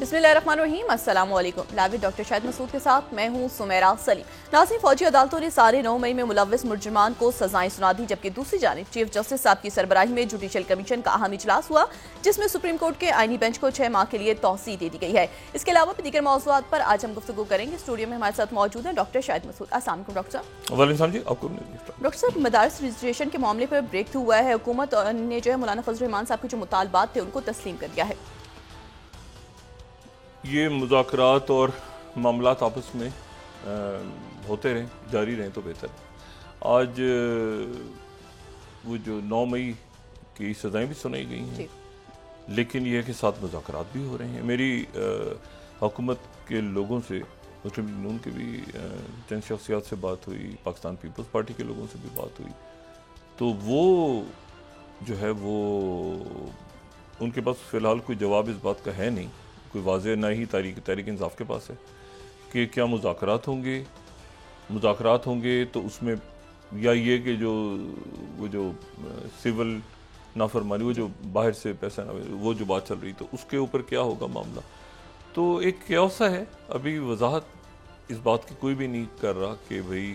बिस्मिल्लाहिर्रहमानिर्रहीम, अस्सलाम वालेकुम। लाइव डॉक्टर शाहिद मसूद के साथ मैं हूं सुमेरा सलीम। नाज़रीन, फौजी अदालतों ने सारे 9 मई में मुलव्वस मुजरिमान को सजाएं सुना दी, जबकि दूसरी जानिब चीफ जस्टिस साहब की सरबराही में जुडिशल कमीशन का अहम इजलास हुआ, जिसमें सुप्रीम कोर्ट के आईनी बेंच को 6 माह के लिए तौसीह दे दी गई है। इसके अलावा भी दीगर मौज़ूआत पर आज हम गुफ्तगू करेंगे। स्टूडियो में हमारे साथ मौजूद हैं डॉक्टर शाहिद मसूद। अस्सलाम वालेकुम डॉक्टर साहब। डॉक्टर साहब, मदारस रजिस्ट्रेशन के मामले पर ब्रेक थ्रू हुआ है। हुकूमत ने जो है मौलाना फजल रहमान साहब के जो मुतालबात थे उनको तस्लीम कर दिया है। ये मुज़ाकरात और मामलात आपस में होते रहें, जारी रहें तो बेहतर है। आज वो जो 9 मई की सज़ाएं भी सुनाई गई हैं, लेकिन ये है कि साथ मुज़ाकरात भी हो रहे हैं। मेरी हुकूमत के लोगों से, मुस्लिम लीग नून के भी चंद शख्सियात से बात हुई, पाकिस्तान पीपल्स पार्टी के लोगों से भी बात हुई, तो वो जो है वो उनके पास फ़िलहाल कोई जवाब इस बात का है नहीं, कोई वाज़ेह ना ही तहरीक इंसाफ के पास है कि क्या मुज़ाकरात होंगे तो उसमें या ये कि वो जो सिविल नाफरमानी, वो जो बाहर से पैसा ना, वो जो बात चल रही, तो उसके ऊपर क्या होगा मामला। तो एक क्यासा है, अभी वजाहत इस बात की कोई भी नहीं कर रहा कि भाई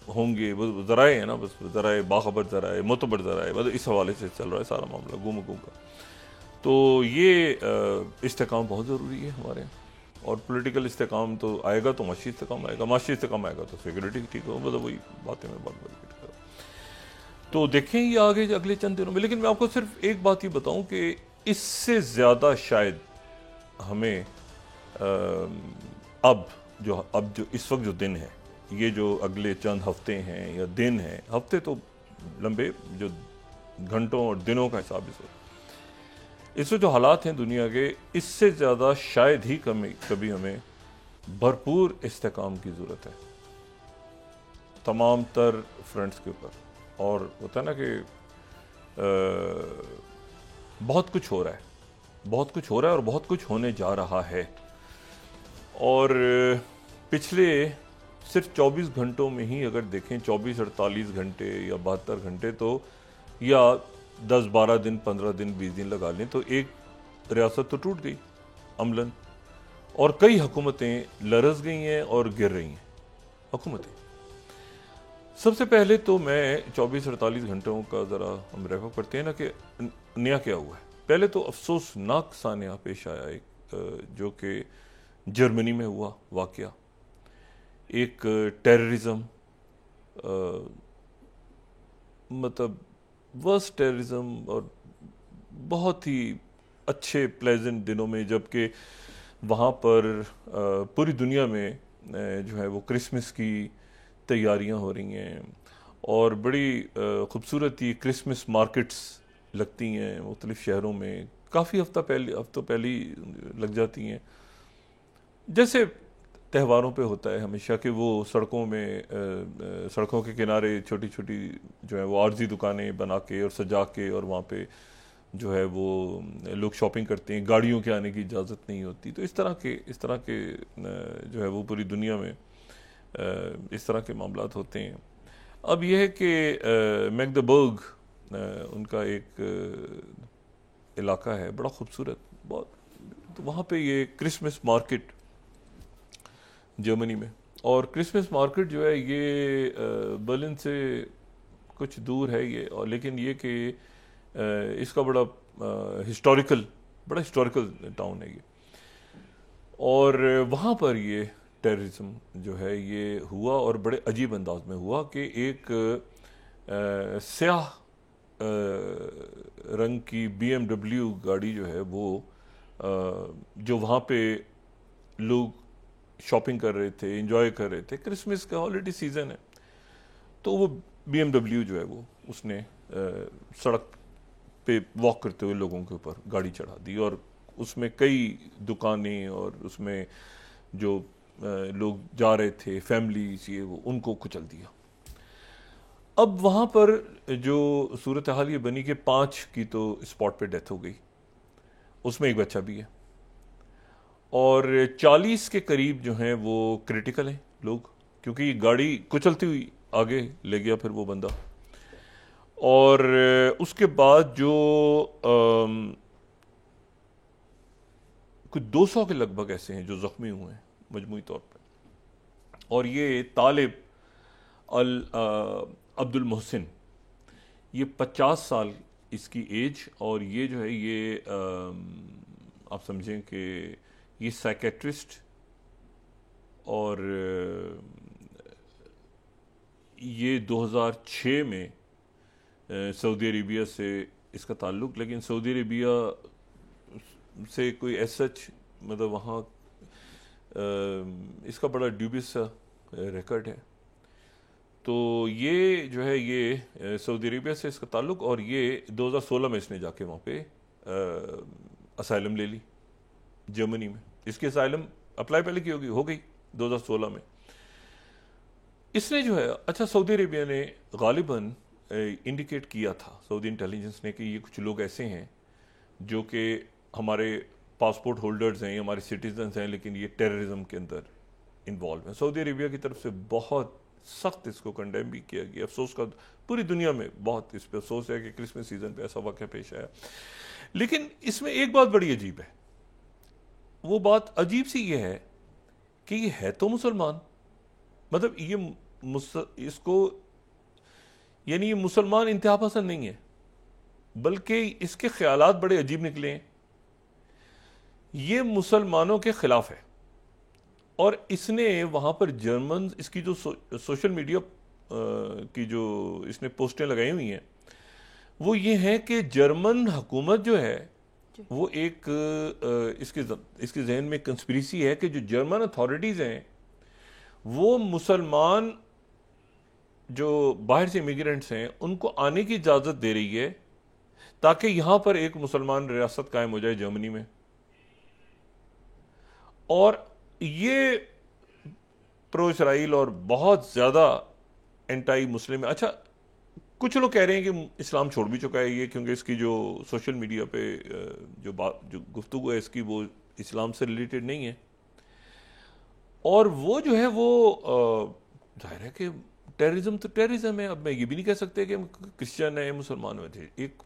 होंगे। वो ज़राए हैं ना, बस ज़राए बाखबर ज़राए मोतबर ज़राए, मतलब इस हवाले से चल रहा है सारा मामला गुम का। तो ये इस्तेकाम बहुत ज़रूरी है हमारे, और पॉलिटिकल इस्तेकाम तो आएगा तो माशी इस्तेकाम आएगा, माशी इस्तेकाम आएगा तो सिक्योरिटी ठीक हो, मतलब वही बातें मैं बात कर रहा हूँ। तो देखें ये आगे अगले चंद दिनों में। लेकिन मैं आपको सिर्फ एक बात ही बताऊँ कि इससे ज़्यादा शायद हमें अब जो इस वक्त जो दिन है, ये जो अगले चंद हफ्ते हैं या दिन हैं, हफ्ते तो लंबे, जो घंटों और दिनों का हिसाब इस जो हालात हैं दुनिया के, इससे ज़्यादा शायद ही कभी हमें भरपूर इस्तेकाम की ज़रूरत है तमाम तर फ्रंट्स के ऊपर। और होता है ना कि बहुत कुछ हो रहा है और बहुत कुछ होने जा रहा है। और पिछले सिर्फ 24 घंटों में ही अगर देखें, 24-48 घंटे या 72 घंटे, तो या 10-12 दिन, 15 दिन, 20 दिन लगा लें, तो एक रियासत तो टूट गई अमलन, और कई हुकूमतें लरज़ गई हैं और गिर रही हैं हुकूमतें। सबसे पहले तो मैं 24-48 घंटों का ज़रा हम रेफर करते हैं ना कि नया क्या हुआ है। पहले तो अफसोसनाक सानिया पेश आया, एक जो कि जर्मनी में हुआ वाक़या, एक टेररिज्म, मतलब वर्स्ट टेररिज्म, और बहुत ही अच्छे प्लेजेंट दिनों में, जबकि वहाँ पर पूरी दुनिया में जो है वो क्रिसमस की तैयारियां हो रही हैं, और बड़ी ख़ूबसूरत ही क्रिसमस मार्केट्स लगती हैं मुख्तलिफ़ शहरों में, काफ़ी हफ्तों पहले लग जाती हैं, जैसे त्योहारों पे होता है हमेशा कि वो सड़कों के किनारे छोटी छोटी जो है वो आर्जी दुकानें बना के और सजा के, और वहाँ पे जो है वो लोग शॉपिंग करते हैं, गाड़ियों के आने की इजाज़त नहीं होती। तो इस तरह के जो है वो पूरी दुनिया में इस तरह के मामलात होते हैं। अब यह है कि मैगडेबर्ग उनका एक इलाका है बड़ा खूबसूरत बहुत, तो वहाँ पे ये क्रिसमस मार्केट जर्मनी में, और क्रिसमस मार्केट जो है ये बर्लिन से कुछ दूर है ये, और लेकिन ये कि इसका बड़ा हिस्टोरिकल टाउन है ये, और वहाँ पर ये टेररिज्म जो है ये हुआ, और बड़े अजीब अंदाज में हुआ कि एक स्याह रंग की BMW गाड़ी जो है वो जो वहाँ पे लोग शॉपिंग कर रहे थे, एंजॉय कर रहे थे, क्रिसमस का हॉलीडे सीजन है, तो वो BMW जो है वो उसने सड़क पे वॉक करते हुए लोगों के ऊपर गाड़ी चढ़ा दी, और उसमें कई दुकानें और उसमें जो लोग जा रहे थे, फैमिलीज, ये वो, उनको कुचल दिया। अब वहाँ पर जो सूरत हाल ये बनी कि 5 की तो स्पॉट पे डेथ हो गई, उसमें एक बच्चा भी है, और 40 के करीब जो हैं वो क्रिटिकल हैं लोग, क्योंकि गाड़ी कुचलती हुई आगे ले गया फिर वो बंदा। और उसके बाद जो कुछ 200 के लगभग ऐसे हैं जो ज़ख्मी हुए हैं मजमूई तौर पर। और ये तालिब अब्दुल मोहसिन, ये 50 साल इसकी एज, और ये जो है ये आप समझें कि ये साइकेट्रिस्ट और ये 2006 में सऊदी अरेबिया से इसका ताल्लुक़, लेकिन सऊदी अरेबिया से कोई सच मतलब वहाँ इसका बड़ा ड्यूबियस सा रिकॉर्ड है। तो ये जो है ये सऊदी अरेबिया से इसका ताल्लुक़, और ये 2016 में इसने जाके वहाँ पे असाइलम ले ली जर्मनी में। इसकी असाइलम अप्लाई पहले की हो गई 2016 में। इसने जो है, अच्छा सऊदी अरेबिया ने गालिबन इंडिकेट किया था, सऊदी इंटेलिजेंस ने, कि ये कुछ लोग ऐसे हैं जो कि हमारे पासपोर्ट होल्डर्स हैं, हमारे सिटीजन्स हैं, लेकिन ये टेररिज्म के अंदर इन्वॉल्व हैं। सऊदी अरेबिया की तरफ से बहुत सख्त इसको कंडेम भी किया गया। अफसोस का पूरी दुनिया में बहुत इस पर अफसोस है कि क्रिसमस सीजन पे ऐसा वाक़या पेश आया। लेकिन इसमें एक बात बड़ी अजीब है। वो बात अजीब सी ये है कि ये है तो मुसलमान, मतलब ये इसको यानी ये मुसलमान इंतहा पसंद नहीं है, बल्कि इसके ख्यालात बड़े अजीब निकले हैं। ये मुसलमानों के खिलाफ है, और इसने वहाँ पर जर्मन, इसकी जो सोशल मीडिया की जो इसने पोस्टें लगाई हुई हैं वो ये हैं कि जर्मन हुकूमत जो है वो एक इसके जहन में कंस्पिरेसी है कि जो जर्मन अथॉरिटीज़ हैं वो मुसलमान जो बाहर से इमिग्रेंट्स हैं उनको आने की इजाज़त दे रही है ताकि यहाँ पर एक मुसलमान रियासत कायम हो जाए जर्मनी में। और ये प्रो इसराइल और बहुत ज़्यादा एंटाई मुस्लिम है। अच्छा, कुछ लोग कह रहे हैं कि इस्लाम छोड़ भी चुका है ये, क्योंकि इसकी जो सोशल मीडिया पे जो गुफ्तगू है इसकी वो इस्लाम से रिलेटेड नहीं है। और वो जो है वो जाहिर है कि टेररिज्म तो टेररिज्म है। अब मैं ये भी नहीं कह सकते कि क्रिश्चियन है मुसलमान है, एक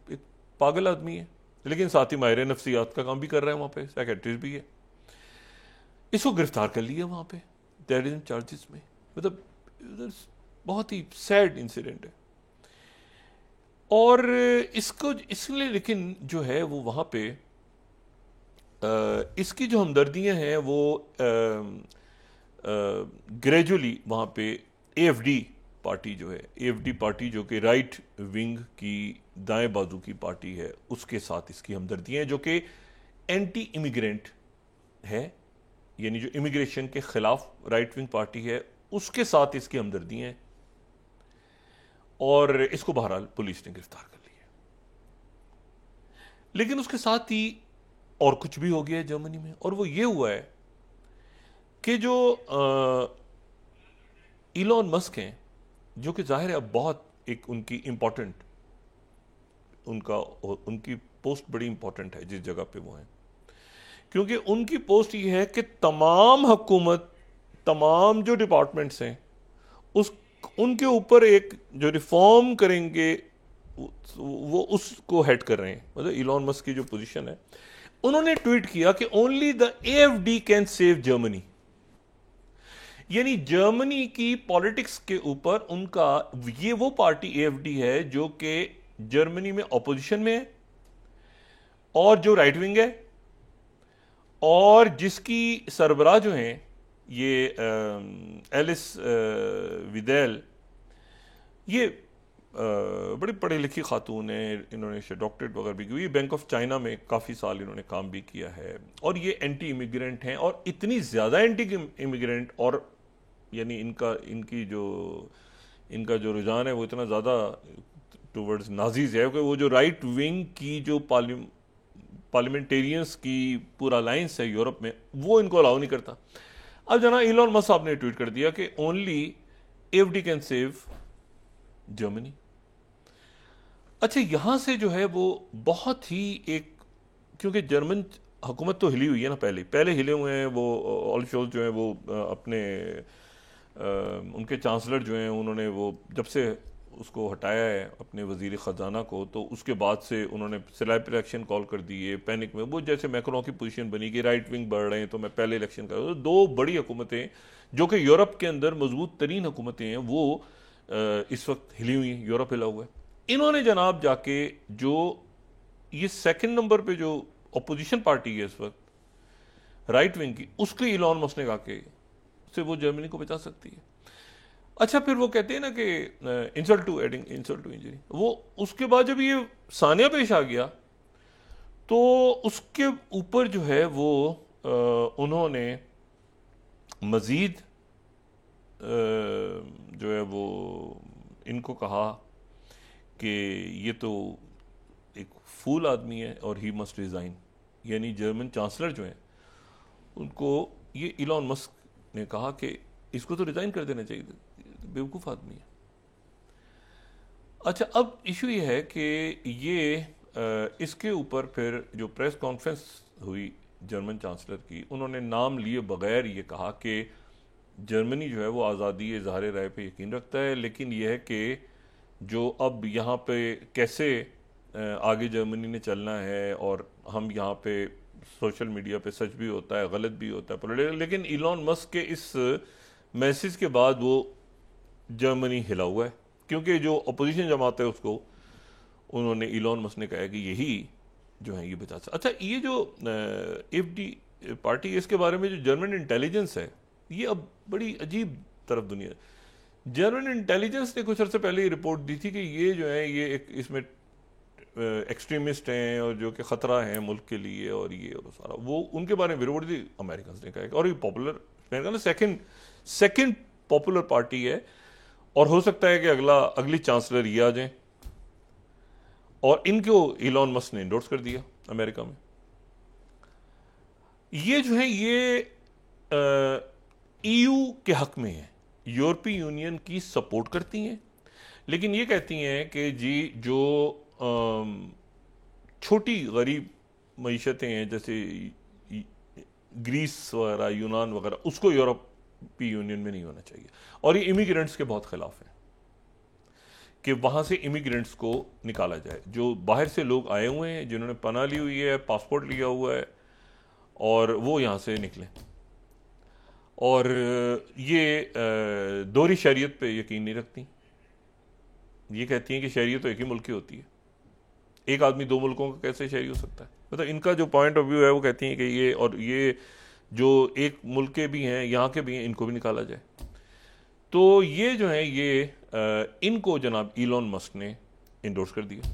पागल आदमी है, लेकिन साथ ही माहिर नफ्सियात का काम भी कर रहा है, वहाँ पे साइकेट्रिस्ट भी है। इसको गिरफ्तार कर लिया वहाँ पे टेररिज्म चार्जेस में। मतलब बहुत ही सैड इंसिडेंट है। और इसको इसलिए लेकिन जो है वो वहाँ पे इसकी जो हमदर्दियाँ हैं वो ग्रेजुअली वहाँ पे AFD पार्टी जो है, AFD पार्टी जो कि राइट विंग की दाएं बाजू की पार्टी है, उसके साथ इसकी हमदर्दियाँ हैं, जो कि एंटी इमिग्रेंट है, यानी जो इमिग्रेशन के खिलाफ राइट विंग पार्टी है, उसके साथ इसकी हमदर्दियाँ हैं। और इसको बहरहाल पुलिस ने गिरफ्तार कर लिया। लेकिन उसके साथ ही और कुछ भी हो गया है जर्मनी में, और वो ये हुआ है कि जो इलॉन मस्क हैं, जो कि जाहिर है अब बहुत एक उनकी इंपॉर्टेंट उनकी पोस्ट बड़ी इंपॉर्टेंट है जिस जगह पे वो हैं, क्योंकि उनकी पोस्ट ये है कि तमाम हुकूमत, तमाम जो डिपार्टमेंट्स हैं उनके ऊपर एक जो रिफॉर्म करेंगे वो उसको हेड कर रहे हैं। मतलब इलॉन मस्क की जो पोजीशन है, उन्होंने ट्वीट किया कि only the AFD can save Germany, यानी जर्मनी की पॉलिटिक्स के ऊपर उनका, ये वो पार्टी AFD है जो कि जर्मनी में ऑपोजिशन में है और जो राइट विंग है, और जिसकी सरबराह जो हैं ये एलिस विदेल, ये बड़ी पढ़ी लिखी खातून है, इन्होंने डॉक्टरेट वगैरह भी की, बैंक ऑफ चाइना में काफ़ी साल इन्होंने काम भी किया है, और ये एंटी इमिग्रेंट हैं, और इतनी ज़्यादा एंटी इमिग्रेंट, और यानी इनका जो रुझान है वो इतना ज़्यादा टूवर्ड्स नाजीज है कि वो जो राइट विंग की जो पार्लियामेंटेरियंस की पूरा अलायंस है यूरोप में, वो इनको अलाउ नहीं करता। अब जना इलॉन मस्क साहब ने ट्वीट कर दिया कि only AFD can save Germany. अच्छा, यहां से जो है वो बहुत ही एक, क्योंकि जर्मन हुकूमत तो हिली हुई है ना, पहले हिले हुए हैं वो ऑल शोल्ज जो है वो अपने उनके चांसलर जो हैं, उन्होंने वो जब से उसको हटाया है अपने वजीर ख़जाना को, तो उसके बाद से उन्होंने स्लैप इलेक्शन कॉल कर दिए पैनिक में। वो जैसे मैक्रों की पोजीशन बनी कि राइट विंग बढ़ रहे हैं तो मैं पहले इलेक्शन कर, तो दो बड़ी हुकूमतें जो कि यूरोप के अंदर मजबूत तरीन हुकूमतें हैं वो इस वक्त हिली हुई हैं, यूरोप हिला हुआ है। इन्होंने जनाब जाके जो ये सेकंड नंबर पे जो अपोजिशन पार्टी है इस वक्त राइट विंग की, उसके इलॉन मस्क ने कहा कि से वो जर्मनी को बचा सकती है। अच्छा, फिर वो कहते हैं ना कि insult to adding insult to injury, वो उसके बाद जब ये सानिया पेश आ गया तो उसके ऊपर जो है वो उन्होंने मजीद जो है वो इनको कहा कि ये तो एक फूल आदमी है और ही मस्ट रिजाइन, यानी जर्मन चांसलर जो हैं उनको ये इलॉन मस्क ने कहा कि इसको तो रिजाइन कर देना चाहिए, बेवकूफ़ आदमी है। अच्छा, अब इशू ये है कि ये इसके ऊपर फिर जो प्रेस कॉन्फ्रेंस हुई जर्मन चांसलर की, उन्होंने नाम लिए बगैर ये कहा कि जर्मनी जो है वो आज़ादी इज़हार राय पे यकीन रखता है, लेकिन यह है कि जो अब यहाँ पे कैसे आगे जर्मनी ने चलना है, और हम यहाँ पे सोशल मीडिया पे सच भी होता है गलत भी होता है पॉलिटिकल, लेकिन इलॉन मस्क के इस मैसेज के बाद वो जर्मनी हिला हुआ है, क्योंकि जो अपोजिशन जमात है उसको उन्होंने इलॉन मस्क ने कहा कि यही जो है ये बचा सकता। अच्छा, ये जो एफडी पार्टी है इसके बारे में जो जर्मन इंटेलिजेंस है, ये अब बड़ी अजीब तरफ दुनिया। जर्मन इंटेलिजेंस ने कुछ अर्से पहले ये रिपोर्ट दी थी कि ये जो है ये एक इसमें एक्सट्रीमिस्ट हैं और जो कि ख़तरा है मुल्क के लिए, और ये और सारा वो उनके बारे में रिपोर्ट दी अमेरिकन ने कहा। और ये पॉपुलर, मैंने कहा ना सेकंड पॉपुलर पार्टी है, और हो सकता है कि अगली चांसलर ये आ जाए, और इनको इलॉन मस्क ने इंडोर्स कर दिया अमेरिका में। ये जो है ये ईयू के हक में है, यूरोपीय यूनियन की सपोर्ट करती हैं, लेकिन ये कहती हैं कि जी जो छोटी गरीब मईशतें हैं जैसे ग्रीस वगैरह, यूनान वगैरह, उसको यूरोपीय यूनियन में नहीं होना चाहिए। और ये इमिग्रेंट्स के बहुत खिलाफ है कि वहां से इमिग्रेंट्स को निकाला जाए, जो बाहर से लोग आए हुए हैं, जिन्होंने पनाह ली हुई है, पासपोर्ट लिया हुआ है, और वो यहां से निकले। और ये दोहरी शरीयत पे यकीन नहीं रखती, ये कहती हैं कि शरीयत तो एक ही मुल्क की होती है, एक आदमी दो मुल्कों का कैसे शहरी हो सकता है। मतलब इनका जो पॉइंट ऑफ व्यू है वो कहती हैं कि ये और ये जो एक मुल्क के भी हैं यहाँ के भी हैं, इनको भी निकाला जाए। तो ये जो है ये इनको जनाब इलॉन मस्क ने इंडोर्स कर दिया,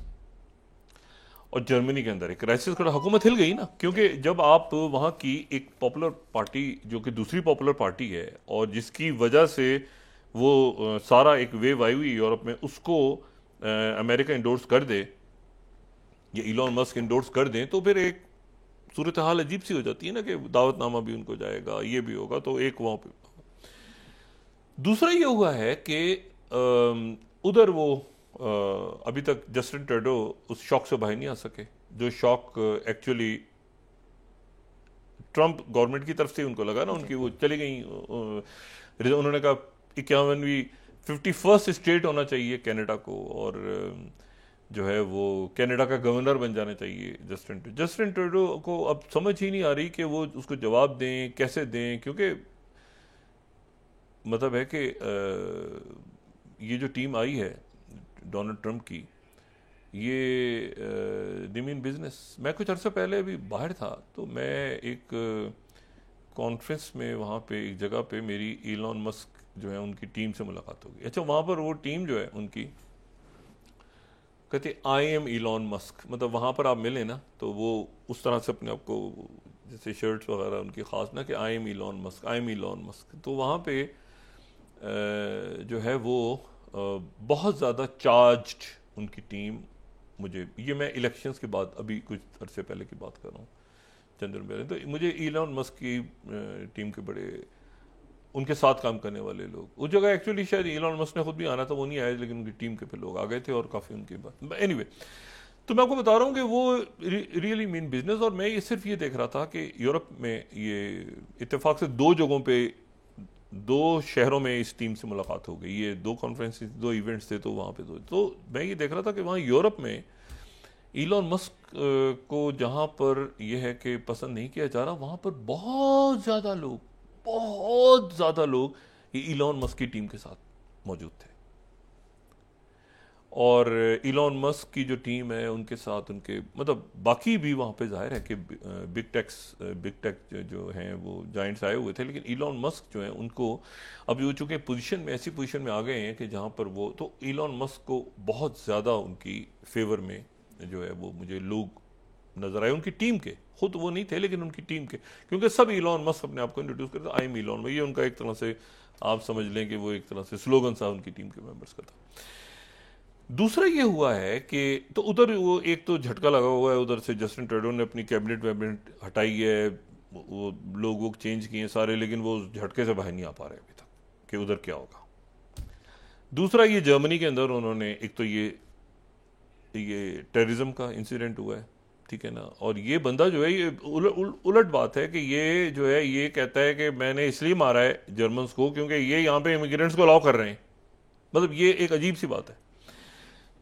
और जर्मनी के अंदर एक क्राइसिस खड़ा, हुकूमत हिल गई ना, क्योंकि जब आप वहाँ की एक पॉपुलर पार्टी जो कि दूसरी पॉपुलर पार्टी है और जिसकी वजह से वो सारा एक वेव आई हुई यूरोप में, उसको अमेरिका इंडोर्स कर दे या इलॉन मस्क इंडोर्स कर दें, तो फिर एक सूरत हाल अजीब सी हो जाती है ना कि दावतनामा भी उनको जाएगा, ये भी होगा, तो एक वहाँ पे। दूसरा ये हुआ है कि उधर वो अभी तक जस्टिन ट्रूडो उस शॉक से बाहर नहीं आ सके, जो शॉक एक्चुअली ट्रंप गवर्नमेंट की तरफ से उनको लगा ना, उनकी वो चली गई। उन्होंने कहा 51वीं 51st स्टेट होना चाहिए कनाडा को, और जो है वो कनाडा का गवर्नर बन जाना चाहिए जस्टिन ट्रूडो को। अब समझ ही नहीं आ रही कि वो उसको जवाब दें, कैसे दें, क्योंकि मतलब है कि ये जो टीम आई है डोनाल्ड ट्रंप की, ये दे मीन बिजनेस। मैं कुछ अर्से पहले अभी बाहर था, तो मैं एक कॉन्फ्रेंस में वहाँ पे एक जगह पे मेरी इलॉन मस्क जो है उनकी टीम से मुलाकात होगी। अच्छा, वहाँ पर वो टीम जो है उनकी कहते आई एम इलॉन मस्क, मतलब वहाँ पर आप मिले ना तो वो उस तरह से अपने आप को, जैसे शर्ट्स वगैरह उनकी खास ना कि I am Elon Musk, I am Elon Musk. तो वहाँ पे जो है वो बहुत ज़्यादा चार्ज्ड उनकी टीम। मुझे ये मैं इलेक्शंस के बाद अभी कुछ अरसे पहले की बात कर रहा हूँ, चंद दिन पहले, तो मुझे इलॉन मस्क की टीम के बड़े उनके साथ काम करने वाले लोग उस जगह, एक्चुअली शायद इलॉन मस्क ने खुद भी आना था, वो नहीं आए, लेकिन उनकी टीम के पे लोग आ गए थे और काफ़ी उनकी बात। एनीवे, तो मैं आपको बता रहा हूँ कि वो रियली मीन बिजनेस। और मैं ये सिर्फ ये देख रहा था कि यूरोप में ये इत्तेफाक से दो जगहों पे दो शहरों में इस टीम से मुलाकात हो गई, ये दो कॉन्फ्रेंस, दो इवेंट्स थे, तो वहाँ पे तो मैं ये देख रहा था कि वहाँ यूरोप में इलॉन मस्क को जहाँ पर यह है कि पसंद नहीं किया जा रहा, वहाँ पर बहुत ज़्यादा लोग ये इलॉन मस्क की टीम के साथ मौजूद थे। और इलॉन मस्क की जो टीम है उनके साथ उनके मतलब बाकी भी वहाँ पे जाहिर है कि बिग टेक जो हैं वो जाइंट्स आए हुए थे, लेकिन इलॉन मस्क जो है उनको अब वो चूँकि पोजीशन में ऐसी पोजीशन में आ गए हैं कि जहाँ पर वो तो इलॉन मस्क को बहुत ज़्यादा उनकी फेवर में जो है वो मुझे लोग नजर आए, उनकी टीम के, खुद वो नहीं थे लेकिन उनकी टीम के, क्योंकि सब इलॉन मस्क अपने आप को इंट्रोड्यूस करते, आई एम इलॉन, ये उनका एक तरह से आप समझ लें कि वो एक तरह से स्लोगन सा उनकी टीम के मेंबर्स का था। दूसरा ये हुआ है कि तो उधर वो एक तो झटका लगा हुआ है, उधर से जस्टिन ट्रूडो ने अपनी कैबिनेट हटाई है, वो लोग वो चेंज किए सारे, लेकिन वो झटके से बाहर नहीं आ पा रहे अभी तक कि उधर क्या होगा। दूसरा ये जर्मनी के अंदर उन्होंने एक तो ये टेररिज्म का इंसिडेंट हुआ है, ठीक है ना, और ये बंदा जो है ये उलट बात है कि ये जो है ये कहता है कि मैंने इसलिए मारा है जर्मन्स को क्योंकि ये यहाँ पे इमिग्रेंट्स को अलाउ कर रहे हैं, मतलब ये एक अजीब सी बात है।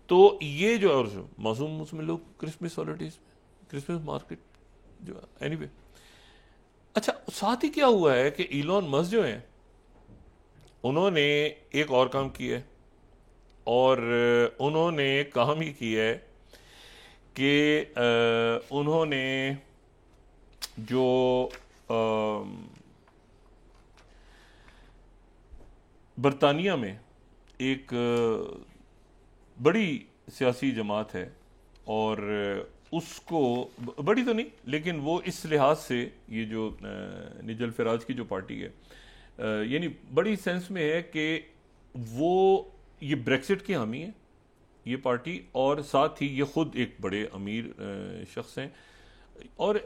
तो ये जो और मासूम उसमें लोग क्रिसमस हॉलीडेज, क्रिसमस मार्केट जो एनीवे अच्छा, साथ ही क्या हुआ है कि इलॉन मस्क जो है उन्होंने एक और काम किया है, और उन्होंने काम ही किया है कि उन्होंने जो बरतानिया में एक बड़ी सियासी जमात है, और उसको बड़ी तो नहीं लेकिन वो इस लिहाज से ये जो निजल फराज की जो पार्टी है यानी बड़ी सेंस में है कि वो ये ब्रेक्सिट की हामी है ये पार्टी, और साथ ही ये खुद एक बड़े अमीर शख्स हैं, और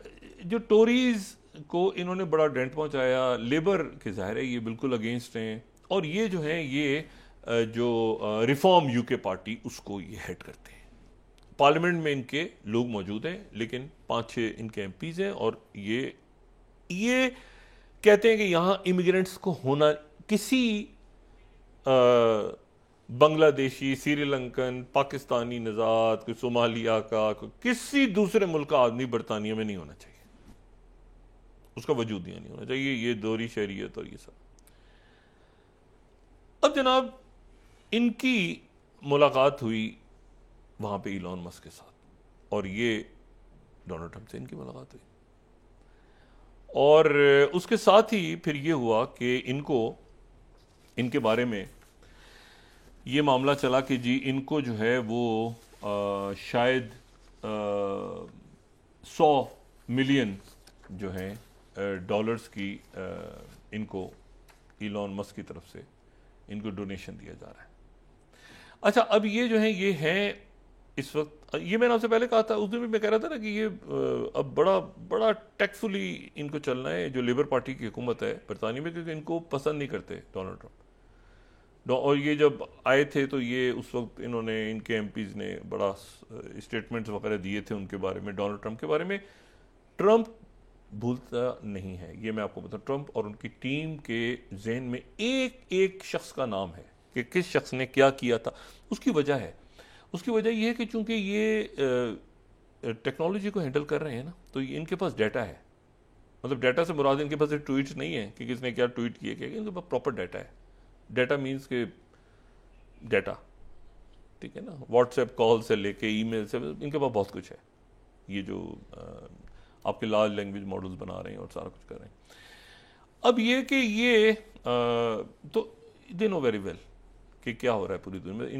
जो टोरीज को इन्होंने बड़ा डेंट पहुंचाया, लेबर के ज़ाहिर है ये बिल्कुल अगेंस्ट हैं, और ये जो है ये जो रिफॉर्म यूके पार्टी उसको ये हेड करते हैं। पार्लियामेंट में इनके लोग मौजूद हैं, लेकिन 5-6 इनके एमपीज हैं, और ये कहते हैं कि यहां इमिग्रेंट्स को होना किसी बांग्लादेशी, श्रीलंकन, पाकिस्तानी नजात, कोई सोमालिया का, कोई किसी दूसरे मुल्क का आदमी बरतानिया में नहीं होना चाहिए, उसका वजूद नहीं होना चाहिए, ये दोहरी शहरियत और ये सब। अब जनाब इनकी मुलाकात हुई वहां पे इलॉन मस्क के साथ, और ये डोनाल्ड ट्रंप से इनकी मुलाकात हुई, और उसके साथ ही फिर ये हुआ कि इनके बारे में ये मामला चला कि जी इनको जो है वो शायद 100 मिलियन जो है डॉलर्स की इनको इलॉन मस्क की तरफ से इनको डोनेशन दिया जा रहा है। अच्छा, अब ये जो है ये है इस वक्त, ये मैंने आपसे पहले कहा था, उस दिन भी मैं कह रहा था ना कि ये अब बड़ा टैक्टफुली इनको चलना है जो लेबर पार्टी की हुकूमत है बरतानिया में, क्योंकि इनको पसंद नहीं करते डोनाल्ड ट्रंप। और ये जब आए थे तो ये उस वक्त इन्होंने इनके एमपीज ने बड़ा स्टेटमेंट्स वगैरह दिए थे उनके बारे में, डोनाल्ड ट्रंप के बारे में। ट्रंप भूलता नहीं है, ये मैं आपको बताऊं, ट्रंप और उनकी टीम के जहन में एक एक शख्स का नाम है कि किस शख्स ने क्या किया था। उसकी वजह यह है कि चूंकि ये टेक्नोलॉजी को हैंडल कर रहे हैं ना, तो इनके पास डाटा है, मतलब डाटा से मुराद इनके पास ट्वीट्स नहीं है कि किसने क्या ट्वीट किया, इनके पास प्रॉपर डाटा है। डाटा मीन्स के डाटा, ठीक है ना, व्हाट्सएप कॉल से लेके ईमेल से, इनके पास बहुत कुछ है। ये जो आपके लार्ज लैंग्वेज मॉडल्स बना रहे हैं और सारा कुछ कर रहे हैं। अब ये कि ये तो दे नो वेरी वेल कि क्या हो रहा है पूरी दुनिया में।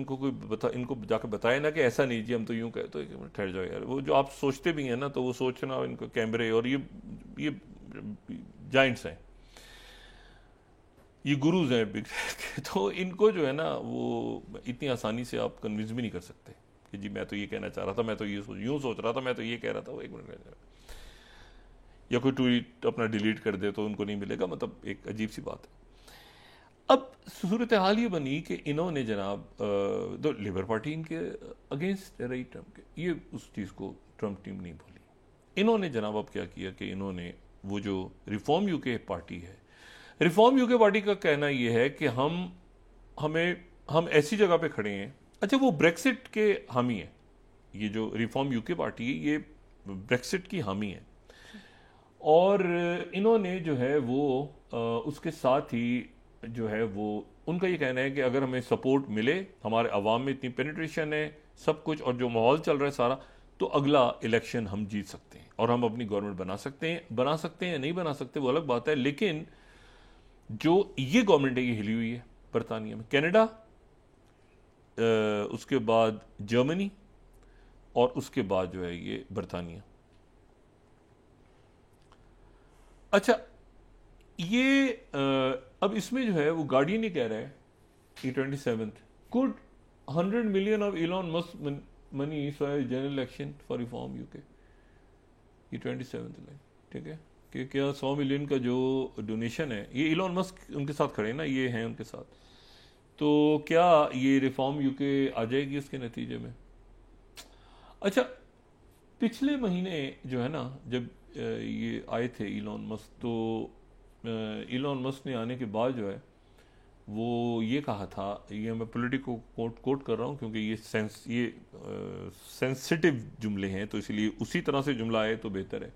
इनको जाकर बताए ना कि ऐसा नहीं जी हम तो यूं कहते, तो ठहर जाओ यार, वो जो आप सोचते भी हैं ना तो वो सोचना, इनको कैमरे और ये जाइंट्स हैं, ये गुरुज हैं बिग तो इनको जो है ना वो इतनी आसानी से आप कन्विंस भी नहीं कर सकते कि जी मैं तो ये कहना चाह रहा था, मैं तो यूं सोच रहा था, मैं तो ये कह रहा था, वो एक मिनट, या कोई ट्वीट अपना डिलीट कर दे तो उनको नहीं मिलेगा, मतलब एक अजीब सी बात है। अब सूरत हाल ये बनी कि इन्होंने जनाब तो लेबर पार्टी इनके अगेंस्ट रही ट्रंप के, ये उस चीज़ को ट्रंप टीम नहीं भूली। इन्होंने जनाब अब क्या किया कि इन्होंने वो जो रिफॉर्म यूके पार्टी है, रिफॉर्म यूके पार्टी का कहना यह है कि हम ऐसी जगह पे खड़े हैं। अच्छा, वो ब्रेक्सिट के हामी है, ये जो रिफॉर्म यूके पार्टी है ये ब्रेक्सिट की हामी है, और इन्होंने जो है वो उसके साथ ही जो है वो उनका ये कहना है कि अगर हमें सपोर्ट मिले, हमारे अवाम में इतनी पेनिट्रेशन है सब कुछ, और जो माहौल चल रहा है सारा, तो अगला इलेक्शन हम जीत सकते हैं और हम अपनी गवर्नमेंट बना सकते हैं या नहीं बना सकते वो अलग बात है। लेकिन जो ये गवर्नमेंट है ये हिली हुई है बरतानिया में, कनाडा, उसके बाद जर्मनी, और उसके बाद जो है ये बरतानिया। अच्छा, ये अब इसमें जो है वो गार्डियन ही कह रहा है E27 could 100 million of Elon Musk money general election for reform UK, E27 line, ठीक है, कि क्या 100 मिलियन का जो डोनेशन है, ये इलॉन मस्क उनके साथ खड़े ना, ये हैं उनके साथ, तो क्या ये रिफॉर्म यूके आ जाएगी उसके नतीजे में। अच्छा, पिछले महीने जो है ना, जब ये आए थे इलॉन मस्क, तो इलॉन मस्क ने आने के बाद जो है वो ये कहा था, ये मैं पॉलिटिको कोट कर रहा हूँ क्योंकि ये सेंसिटिव जुमले हैं, तो इसलिए उसी तरह से जुमला आए तो बेहतर है।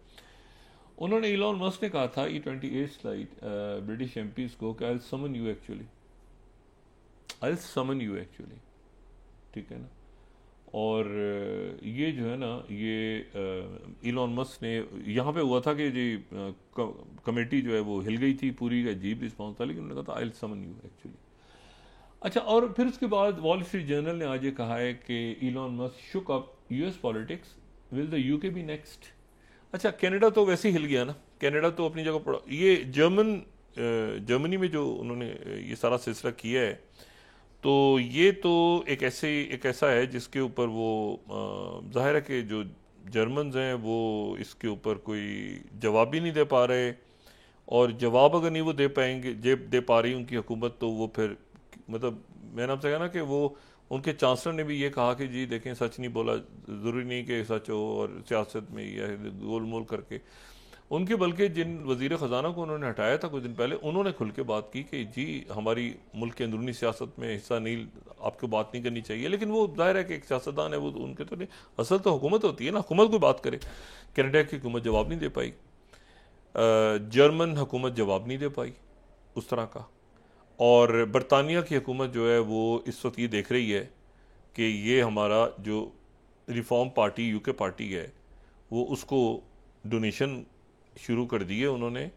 उन्होंने, इलॉन मस्क ने कहा था E28 स्लाइड ब्रिटिश एमपीज को कि I will someone you actually, ठीक है ना। और ये जो है ना, ये इलॉन मस्क ने, यहाँ पे हुआ था कि जी कमेटी जो है वो हिल गई थी पूरी, का अजीब रिस्पॉन्स था, लेकिन उन्होंने कहा था I will someone you actually. अच्छा, और फिर उसके बाद वॉल स्ट्रीट जर्नल ने आज ये कहा है कि Elon Musk shook up US politics, will the UK be next. अच्छा, कनाडा तो वैसे ही हिल गया ना, कनाडा तो अपनी जगह पड़ा। ये जर्मनी में जो उन्होंने ये सारा सिलसिला किया है, तो ये तो एक ऐसा है जिसके ऊपर वो जाहिर है कि जो जर्मन्स हैं वो इसके ऊपर कोई जवाब ही नहीं दे पा रहे, और जवाब अगर नहीं वो दे पा रही उनकी हुकूमत, तो वो फिर मतलब मैंने आपसे कहा ना कि वो उनके चांसलर ने भी ये कहा कि जी देखें, सच नहीं बोला, ज़रूरी नहीं कि सच हो और सियासत में या गोल मोल करके उनके, बल्कि जिन वज़ीर ख़जाना को उन्होंने हटाया था कुछ दिन पहले, उन्होंने खुल के बात की कि जी हमारी मुल्क के अंदरूनी सियासत में हिस्सा नहीं, आपको बात नहीं करनी चाहिए। लेकिन वो जाहिर है कि एक सियासतदान है, वो उनके तो नहीं, असल तो हुकूमत होती है ना, हुकूमत कोई बात करे। कनाडा की हुकूमत जवाब नहीं दे पाई, जर्मन हुकूमत जवाब नहीं दे पाई उस तरह का, और बरतानिया की हुकूमत जो है वो इस वक्त ये देख रही है कि ये हमारा जो रिफॉर्म पार्टी यूके पार्टी है वो उसको डोनेशन शुरू कर दिए उन्होंने,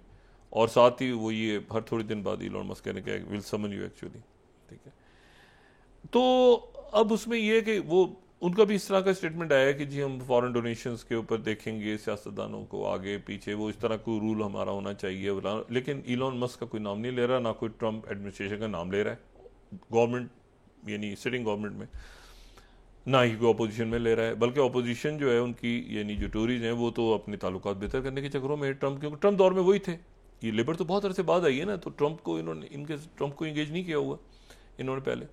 और साथ ही वो ये हर थोड़ी दिन बाद इलॉन मस्क कहने के विल समन यू एक्चुअली, ठीक है। तो अब उसमें ये है कि वो उनका भी इस तरह का स्टेटमेंट आया कि जी हम फॉरेन डोनेशंस के ऊपर देखेंगे, सियासतदानों को आगे पीछे, वो इस तरह कोई रूल हमारा होना चाहिए। लेकिन इलॉन मस्क का कोई नाम नहीं ले रहा, ना कोई ट्रम्प एडमिनिस्ट्रेशन का नाम ले रहा है गवर्नमेंट, यानी सिटिंग गवर्नमेंट में, ना ही कोई अपोजिशन में ले रहा है। बल्कि अपोजिशन जो है उनकी, यानी जो टोरीज हैं, वो तो अपने ताल्लुकात बेहतर करने के चक्करों में ट्रम्प, क्योंकि ट्रम्प दौर में वही थे, ये लेबर तो बहुत अरसे बाद आई है ना, तो ट्रम्प को इंगेज नहीं किया हुआ इन्होंने पहले।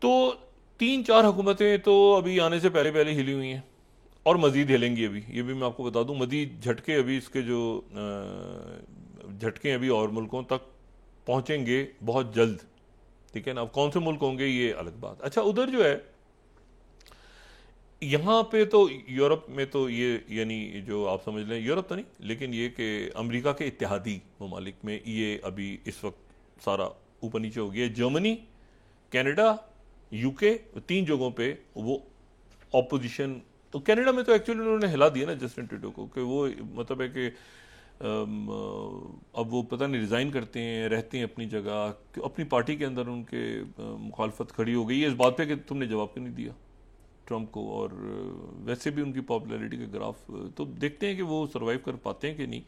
तो 3-4 हुकूमतें तो अभी आने से पहले पहले हिली हुई हैं, और मजीद हिलेंगी अभी, ये भी मैं आपको बता दूं, मजीद झटके अभी इसके जो झटके अभी और मुल्कों तक पहुंचेंगे बहुत जल्द, ठीक है ना। अब कौन से मुल्क होंगे ये अलग बात। अच्छा, उधर जो है यहाँ पे तो यूरोप में तो ये, यानी जो आप समझ लें, यूरोप तो नहीं, लेकिन ये कि अमेरिका के इत्तेहादी ममालिक में ये अभी इस वक्त सारा ऊपर नीचे हो गया। जर्मनी, कनाडा, यूके, 3 जगहों पे वो ऑपोजिशन। तो कनाडा में तो एक्चुअली उन्होंने हिला दिया ना जस्टिन ट्रूडो को, कि वो मतलब है कि अब वो पता नहीं रिज़ाइन करते हैं, रहते हैं अपनी जगह, अपनी पार्टी के अंदर उनके मुखालफत खड़ी हो गई है इस बात पे कि तुमने जवाब क्यों नहीं दिया ट्रम्प को। और वैसे भी उनकी पॉपुलैरिटी के ग्राफ तो देखते हैं कि वो सर्वाइव कर पाते हैं कि नहीं,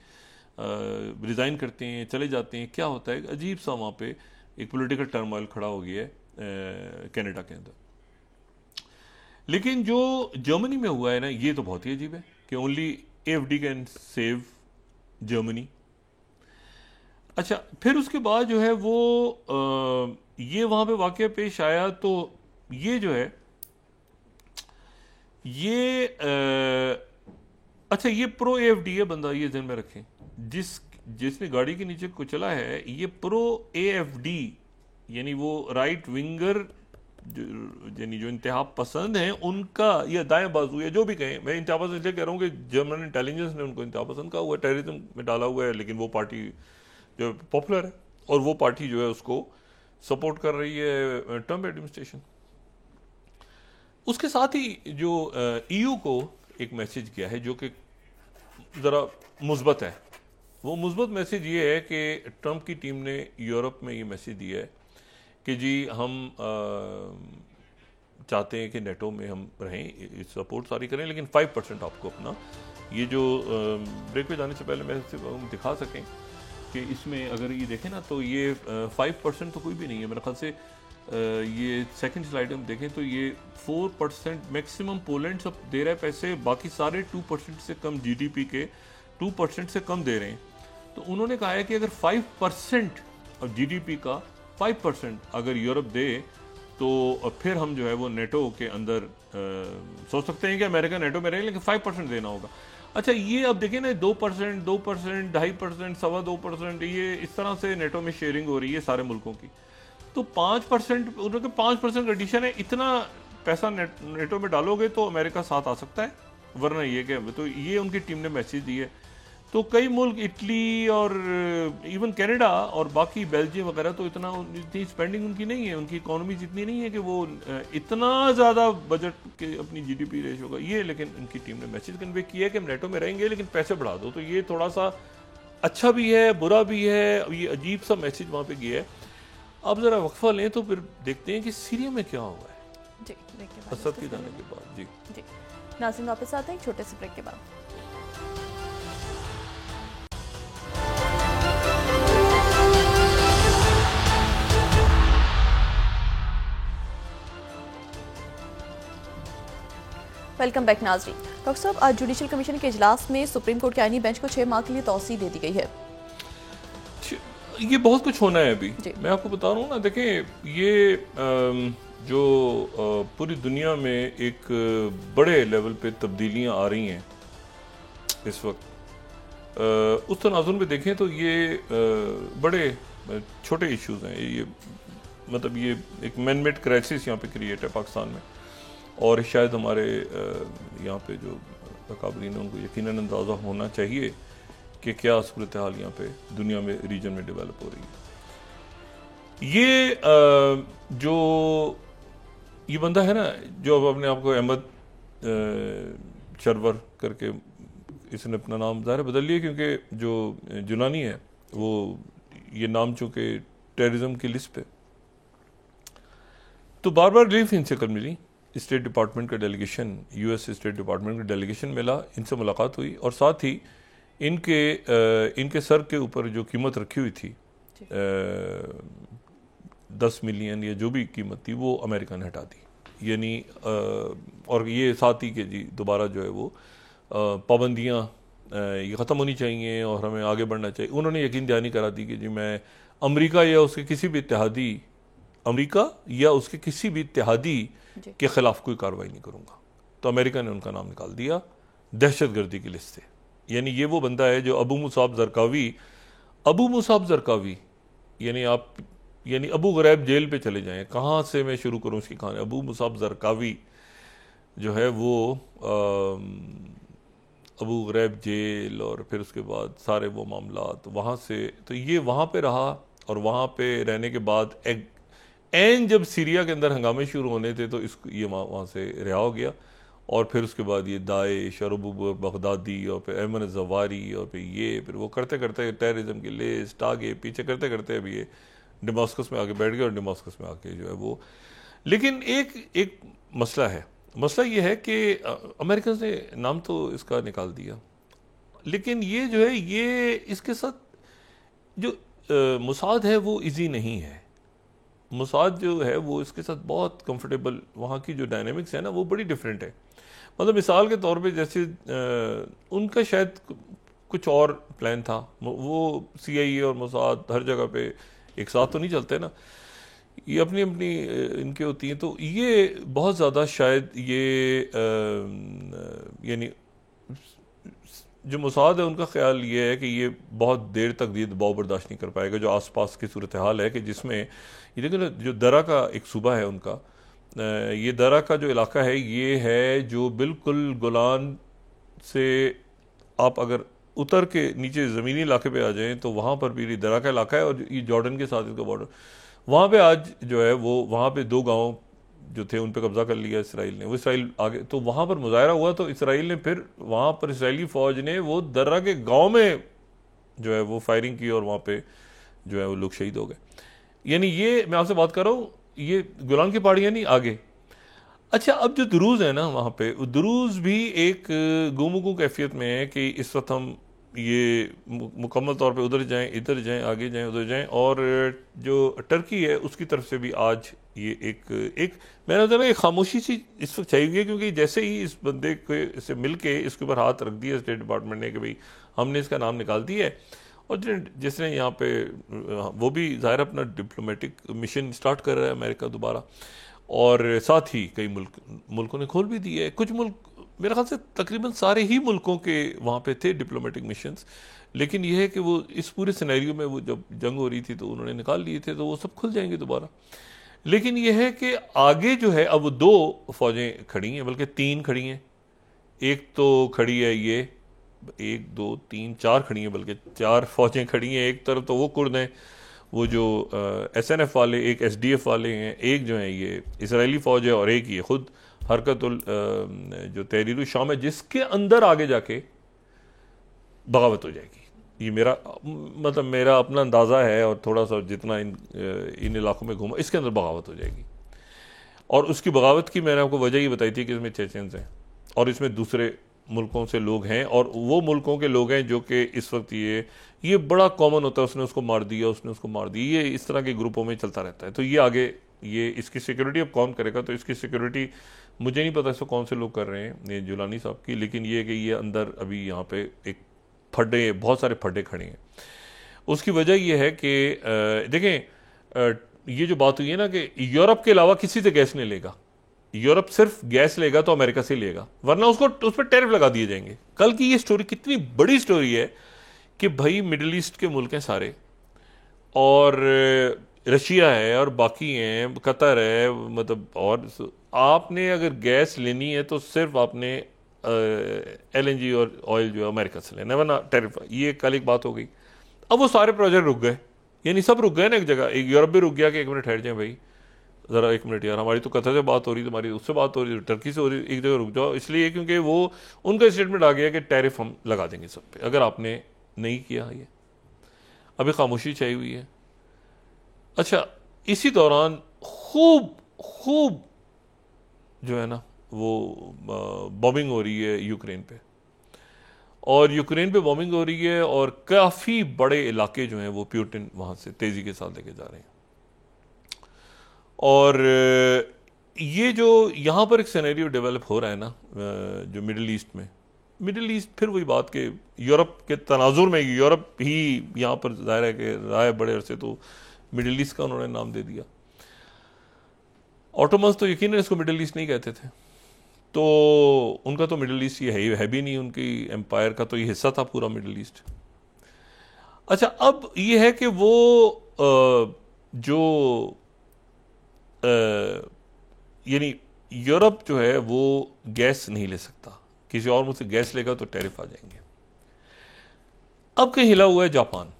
रिज़ाइन करते हैं, चले जाते हैं, क्या होता है। अजीब सा वहाँ पे एक पॉलिटिकल टर्मोइल खड़ा हो गया है कनाडा के अंदर। लेकिन जो जर्मनी में हुआ है ना, ये तो बहुत ही अजीब है कि only AfD can save Germany. अच्छा, फिर उसके बाद जो है वो ये वहाँ पे वाकया पेश आया, तो ये जो है ये अच्छा, ये प्रो AfD है बंदा, ये ध्यान में रखें, जिस जिसने गाड़ी के नीचे कुचला है ये प्रो AFD यानी वो राइट विंगर यानी जो इंतहा पसंद हैं उनका या दाएं बाजू या जो भी कहें, मैं इंतहा पसंद इसलिए कह रहा हूँ कि जर्मन इंटेलिजेंस ने उनको इंतहा पसंद कहा हुआ है, टेररिज्म में डाला हुआ है, लेकिन वो पार्टी जो पॉपुलर है और वो पार्टी जो है उसको सपोर्ट कर रही है ट्रम्प एडमिनिस्ट्रेशन। उसके साथ ही जो EU को एक मैसेज किया है जो कि ज़रा मुस्बत है। वो मुस्बत मैसेज ये है कि ट्रम्प की टीम ने यूरोप में ये मैसेज दिया है कि जी हम चाहते हैं कि नेटो में हम रहें, सपोर्ट सारी करें, लेकिन 5% आपको अपना ये जो ब्रेक पे जाने से पहले मैं हम दिखा सकें कि इसमें अगर ये देखें ना तो ये 5% तो कोई भी नहीं है मेरे ख्याल से। ये सेकंड स्लाइड हम देखें तो ये 4% मैक्सिमम पोलैंड सब दे रहा है पैसे, बाकी सारे 2% से कम GDP के 2% से कम दे रहे हैं। तो उन्होंने कहा है कि अगर 5% और GDP का 5% अगर यूरोप दे तो फिर हम जो है वो नेटो के अंदर सोच सकते हैं कि अमेरिका नेटो में रहे, लेकिन 5% देना होगा। अच्छा ये अब देखिए ना 2%, 2%, 2.5%, 2.25%, ये इस तरह से नेटो में शेयरिंग हो रही है सारे मुल्कों की। तो 5% उनके 5% एडिशन है, इतना पैसा नेटो में डालोगे तो अमेरिका साथ आ सकता है, वरना ये क्या। तो ये उनकी टीम ने मैसेज दी है। तो कई मुल्क इटली और इवन कनाडा और बाकी बेल्जियम वगैरह तो इतनी स्पेंडिंग उनकी नहीं है, उनकी इकोनॉमीज इतनी नहीं है कि वो इतना ज़्यादा बजट के अपनी GDP रेशो का ये, लेकिन उनकी टीम ने मैसेज कन्वे किया है कि हम नेटो में रहेंगे लेकिन पैसे बढ़ा दो। तो ये थोड़ा सा अच्छा भी है बुरा भी है, ये अजीब सा मैसेज वहाँ पे गया है। अब ज़रा वक्फा लें तो फिर देखते हैं कि सीरिया में क्या हुआ है जी, देखिए असद के जाने के बाद। जी जी नाज़रीन वापस आते हैं एक छोटे से ब्रेक के बाद। वेलकम बैक नाज़रीन। डॉक्टर साहब, आज जुडिशल कमीशन के इजलास में सुप्रीम कोर्ट के आईनी बेंच को 6 माह के लिए तौसीह दे दी गई है। ये बहुत कुछ होना है अभी, मैं आपको बता रहा हूँ ना। देखें ये जो पूरी दुनिया में एक बड़े लेवल पे तब्दीलियाँ आ रही हैं इस वक्त, उस तनाजुर में देखें तो ये बड़े छोटे इश्यूज हैं। ये मतलब ये एक मैन मेड क्राइसिस यहाँ पे क्रिएट है पाकिस्तान में, और शायद हमारे यहाँ पे जो अकाबरीन है उनको यकीनन अंदाज़ा होना चाहिए कि क्या सूरत हाल यहाँ पे दुनिया में रीजन में डेवलप हो रही है। ये जो ये बंदा है ना जो अब अपने आप को अहमद शरवर करके, इसने अपना नाम ज़ाहिर बदल लिया क्योंकि जो जुनानी है वो ये नाम चूँकि टेररिज्म की लिस्ट पे, तो बार बार रिलीफ इनसे कल मिली। स्टेट डिपार्टमेंट का डेलीगेशन, US स्टेट डिपार्टमेंट का डेलीगेशन मिला, इनसे मुलाकात हुई और साथ ही इनके सर के ऊपर जो कीमत रखी हुई थी 10 मिलियन या जो भी कीमत थी वो अमेरिका ने हटा दी। यानी और ये साथ ही कि जी दोबारा जो है वो पाबंदियाँ ये ख़त्म होनी चाहिए और हमें आगे बढ़ना चाहिए। उन्होंने यकीन दहानी करा दी कि जी मैं अमेरिका या उसके किसी भी इत्तेहादी के खिलाफ कोई कार्रवाई नहीं करूँगा। तो अमेरिका ने उनका नाम निकाल दिया दहशतगर्दी की लिस्ट से। यानी ये वो बंदा है जो अबू मुसाब जरकावी यानी अबू गरैब जेल पे चले जाएं, कहाँ से मैं शुरू करूँ उसकी कहानी। अबू मुसाब जरकावी जो है वो अबू गरैब जेल और फिर उसके बाद सारे वो मामला वहाँ से, तो ये वहाँ पे रहा और वहाँ पे रहने के बाद एन जब सीरिया के अंदर हंगामे शुरू होने थे तो इसको ये वहाँ से रिहा हो गया। और फिर उसके बाद ये दाइश और अबू बगदादी और फिर अहमद जवारी और फिर वो करते करते टेररिज्म की लिस्ट आगे पीछे करते करते अभी ये डेमास्कस में आके बैठ गए और डेमास्कस में आके जो है वो। लेकिन एक मसला है, मसला ये है कि अमेरिकन ने नाम तो इसका निकाल दिया, लेकिन ये जो है ये इसके साथ जो मुसाद है वो इजी नहीं है। मुसाद जो है वो इसके साथ बहुत कंफर्टेबल, वहाँ की जो डायनेमिक्स है ना वो बड़ी डिफरेंट है। मतलब मिसाल के तौर पे जैसे उनका शायद कुछ और प्लान था, वो CIA और मुसाद हर जगह पे एक साथ तो नहीं चलते ना, ये अपनी अपनी इनके होती हैं। तो ये बहुत ज़्यादा शायद ये यानी जो मोसाद है उनका ख्याल ये है कि ये बहुत देर तक ये दबाव बर्दाश्त नहीं कर पाएगा। जो आसपास की सूरत हाल है कि जिसमें ये देखो ना, जो दरा का एक सूबा है उनका, ये दरा का जो इलाका है ये है जो बिल्कुल गोलान से आप अगर उतर के नीचे ज़मीनी इलाके पे आ जाएं तो वहाँ पर भी दरा का इलाका है और ये जॉर्डन के साथ इसका बॉर्डर। वहाँ पे आज जो है वो वहाँ पे 2 गाँव जो थे उन पे कब्जा कर लिया इसराइल ने। वो इसराइल आगे तो वहाँ पर मुजाहरा हुआ तो इसराइल ने फिर वहाँ पर इसराइली फ़ौज ने वो दर्रा के गांव में जो है वो फायरिंग की और वहाँ पे जो है वो लोग शहीद हो गए। यानी ये मैं आपसे बात कर रहा हूँ, ये गोलान की पहाड़ियाँ नहीं आगे। अच्छा, अब जो दुरूज़ है ना वहाँ पे, दुरूज़ भी एक गुमगुम कैफियत में है कि इस वक्त हम ये मुकम्मल तौर पे उधर जाएं, इधर जाएं, आगे जाएं, उधर जाएं। और जो टर्की है उसकी तरफ से भी आज ये एक मैंने बताया एक खामोशी सी इस वक्त चाहिए हुई है, क्योंकि जैसे ही इस बंदे के से मिल के इसके ऊपर हाथ रख दिया स्टेट डिपार्टमेंट ने कि भाई हमने इसका नाम निकाल दिया है, और जिसने यहाँ पे वो भी ज़ाहिर अपना डिप्लोमेटिक मिशन स्टार्ट कर रहा है अमेरिका दोबारा, और साथ ही कई मुल्कों ने खोल भी दिए है। कुछ मुल्क मेरे ख्याल से तकरीबन सारे ही मुल्कों के वहाँ पे थे डिप्लोमेटिक मिशंस, लेकिन यह है कि वो इस पूरे सिनेरियो में वो जब जंग हो रही थी तो उन्होंने निकाल लिए थे, तो वो सब खुल जाएंगे दोबारा। लेकिन यह है कि आगे जो है अब 2 फौजें खड़ी हैं, बल्कि 3 खड़ी हैं। एक तो खड़ी है ये 1 2 3 4 खड़ी हैं, बल्कि 4 फौजें खड़ी हैं। एक तरफ तो वो कुर्द हैं, वो जो SNF वाले, एक SDF वाले हैं, एक जो है ये इसराइली फ़ौज है, और एक ये खुद हरकतुल जो तहरीर शाम है, जिसके अंदर आगे जाके बगावत हो जाएगी। ये मेरा मतलब मेरा अपना अंदाज़ा है, और थोड़ा सा जितना इन इलाकों में घूमा, इसके अंदर बगावत हो जाएगी। और उसकी बगावत की मैंने आपको वजह ये बताई थी कि इसमें चेचेंस हैं और इसमें दूसरे मुल्कों से लोग हैं, और वो मुल्कों के लोग हैं जो कि इस वक्त ये बड़ा कॉमन होता है, उसने उसको मार दिया, उसने उसको मार दी, ये इस तरह के ग्रुपों में चलता रहता है। तो ये आगे ये इसकी सिक्योरिटी अब कौन करेगा, तो इसकी सिक्योरिटी मुझे नहीं पता इसको कौन से लोग कर रहे हैं, ये जुलानी साहब की, लेकिन ये कि ये अंदर अभी यहाँ पे एक फड्डे, बहुत सारे फड्डे खड़े हैं। उसकी वजह यह है कि देखें, ये जो बात हुई है ना कि यूरोप के अलावा किसी से गैस नहीं लेगा, यूरोप सिर्फ गैस लेगा तो अमेरिका से लेगा, वरना उसको उस पर टैरिफ लगा दिए जाएंगे। कल की ये स्टोरी कितनी बड़ी स्टोरी है कि भाई मिडिल ईस्ट के मुल्क हैं सारे, और रशिया है, और बाकी हैं, कतर है, मतलब, और आपने अगर गैस लेनी है तो सिर्फ आपने LNG और ऑयल जो है अमेरिका से लेना, वरना टैरिफ। ये कल एक बात हो गई। अब वो सारे प्रोजेक्ट रुक गए, यानी सब रुक गए ना एक जगह। एक यूरोप भी रुक गया कि 1 मिनट ठहर जाए भाई, ज़रा 1 मिनट यार, हमारी तो कतर से बात हो रही है, तुम्हारी उससे बात हो रही है, टर्की से हो रही है, एक जगह रुक जाओ। इसलिए क्योंकि वो उनका स्टेटमेंट आ गया कि टैरिफ हम लगा देंगे सब पे अगर आपने नहीं किया। ये अभी खामोशी चाहिए हुई है। अच्छा, इसी दौरान खूब जो है ना वो बॉम्बिंग हो रही है यूक्रेन पे, और यूक्रेन पे बॉम्बिंग हो रही है, और काफ़ी बड़े इलाके जो हैं वो पुतिन वहाँ से तेज़ी के साथ लेके जा रहे हैं। और ये जो यहाँ पर एक सिनेरियो डेवलप हो रहा है ना, जो मिडिल ईस्ट फिर वही बात कि यूरोप के तनाजुर में यूरोप ही यहाँ पर ज़ाहिर है कि रहा है बड़े अरसे, तो मिडिल ईस्ट का उन्होंने नाम दे दिया। ऑटोमन्स तो यकीनन इसको मिडिल ईस्ट नहीं कहते थे, तो उनका तो मिडिल ईस्ट ये है भी नहीं, उनकी एम्पायर का तो ये हिस्सा था पूरा मिडिल ईस्ट। अच्छा, अब ये है कि वो जो यानी यूरोप जो है वो गैस नहीं ले सकता, किसी और मुझसे गैस लेगा तो टैरिफ आ जाएंगे। अब कहीं हिला हुआ है जापान,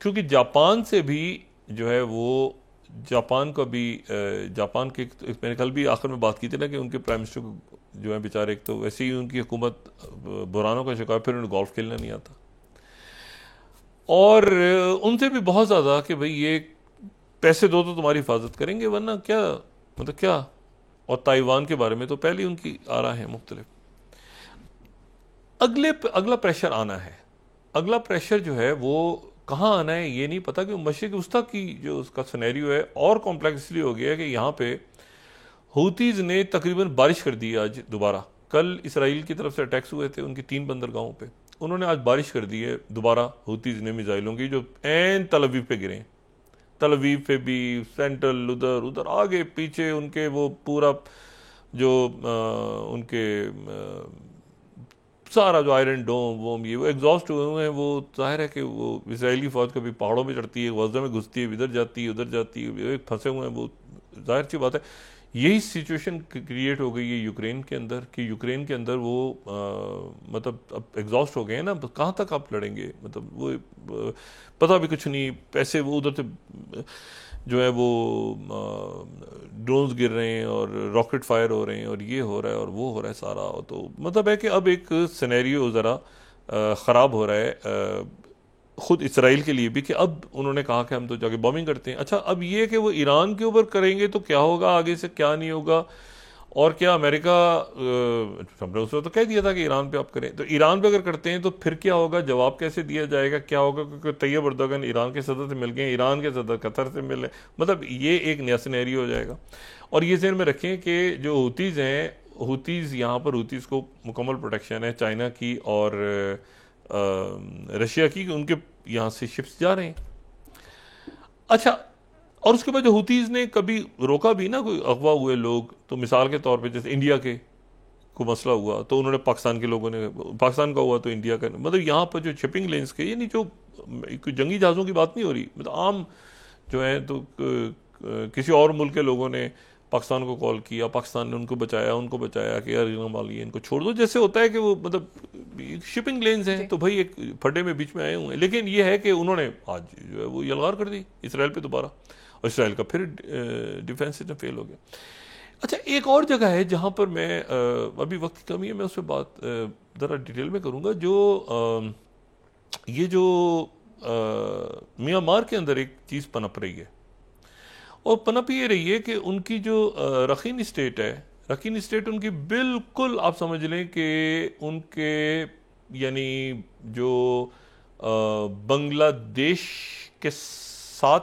क्योंकि जापान से भी जो है वो जापान का भी जापान के मैंने कल भी आखिर में बात की थी ना कि उनके प्राइम मिनिस्टर को जो है बेचारे, एक तो वैसे ही उनकी हुकूमत बुरानों का शिकार, फिर उन्हें गोल्फ खेलना नहीं आता, और उनसे भी बहुत ज़्यादा कि भाई ये पैसे दो तो तुम्हारी हिफाजत करेंगे, वरना क्या, मतलब क्या। और ताइवान के बारे में तो पहले उनकी आ रहा है मुख्तलिफ। अगला प्रेशर आना है। अगला प्रेशर जो है वो कहाँ आना है ये नहीं पता, कि मशरिक़ वस्ता की जो उसका सिनेरियो है और कॉम्प्लेक्स इसलिए हो गया है कि यहाँ पे हूतीज़ ने तकरीबन बारिश कर दी आज दोबारा। कल इसराइल की तरफ से अटैक्स हुए थे उनकी 3 बंदरगाहों पे, उन्होंने आज बारिश कर दी है दोबारा हूतीज़ ने मिसाइलों की, जो एन तल अवीव पे गिरे हैं। तल अवीव पे भी, सेंट्रल, उधर आगे पीछे उनके वो पूरा जो उनके सारा जो आयरन डोम वोम ये वो एग्जॉस्ट हुए हैं, वो जाहिर है कि वो इसराइली फौज कभी पहाड़ों में चढ़ती है, गज़ा में घुसती है, इधर जाती है उधर जाती है, फंसे हुए हैं, वो जाहिर सी बात है। यही सिचुएशन क्रिएट हो गई है यूक्रेन के अंदर कि यूक्रेन के अंदर वो मतलब अब एग्जॉस्ट हो गए हैं ना, कहाँ तक आप लड़ेंगे, मतलब वो पता भी कुछ नहीं, पैसे वो उधर से जो है वो ड्रोन्स गिर रहे हैं और रॉकेट फायर हो रहे हैं और ये हो रहा है और वो हो रहा है सारा, तो मतलब है कि अब एक सिनेरियो ज़रा ख़राब हो रहा है खुद इसराइल के लिए भी कि अब उन्होंने कहा कि हम तो जाके बॉम्बिंग करते हैं। अच्छा, अब ये कि वो ईरान के ऊपर करेंगे तो क्या होगा, आगे से क्या नहीं होगा, और क्या अमेरिका हमने उसने तो कह दिया था कि ईरान पे आप करें, तो ईरान पे अगर करते हैं तो फिर क्या होगा, जवाब कैसे दिया जाएगा, क्या होगा, क्योंकि तैयब अर्दोगन ईरान के सदर से मिल गए, ईरान के सदर कतर से मिले, मतलब ये एक नया सिनेरियो हो जाएगा। और ये ज़हन में रखें कि जो हुतीज़ हैं, हुतीज़ यहाँ पर हुतीज़ को मुकम्मल प्रोटेक्शन है चाइना की और रशिया की, उनके यहाँ से शिप्स जा रहे हैं। अच्छा, और उसके बाद जो हुतीज़ ने कभी रोका भी ना, कोई अगवा हुए लोग, तो मिसाल के तौर पे जैसे इंडिया के को मसला हुआ तो उन्होंने पाकिस्तान के लोगों ने, पाकिस्तान का हुआ तो इंडिया का, मतलब यहाँ पर जो शिपिंग लेन्स के, यानी जो कोई जंगी जहाज़ों की बात नहीं हो रही, मतलब आम जो है, तो किसी और मुल्क के लोगों ने पाकिस्तान को कॉल किया, पाकिस्तान ने उनको बचाया कि यार मालिए इनको छोड़ दो, जैसे होता है कि वो मतलब शिपिंग लेन्स हैं तो भाई एक फड्डे में बीच में आए हुए हैं। लेकिन ये है कि उन्होंने आज जो है वो यलगार कर दी इसराइल पे दोबारा, और इसराइल का फिर डिफेंस सिस्टम फेल हो गया। अच्छा, एक और जगह है जहाँ पर मैं अभी वक्त की कमी है, मैं उस पर बात ज़रा डिटेल में करूँगा, जो ये जो म्यांमार के अंदर एक चीज़ पनप रही है, और पनप ये रही है कि उनकी जो रखीन स्टेट है, रखीन स्टेट उनकी बिल्कुल आप समझ लें कि उनके यानी जो बांग्लादेश के साथ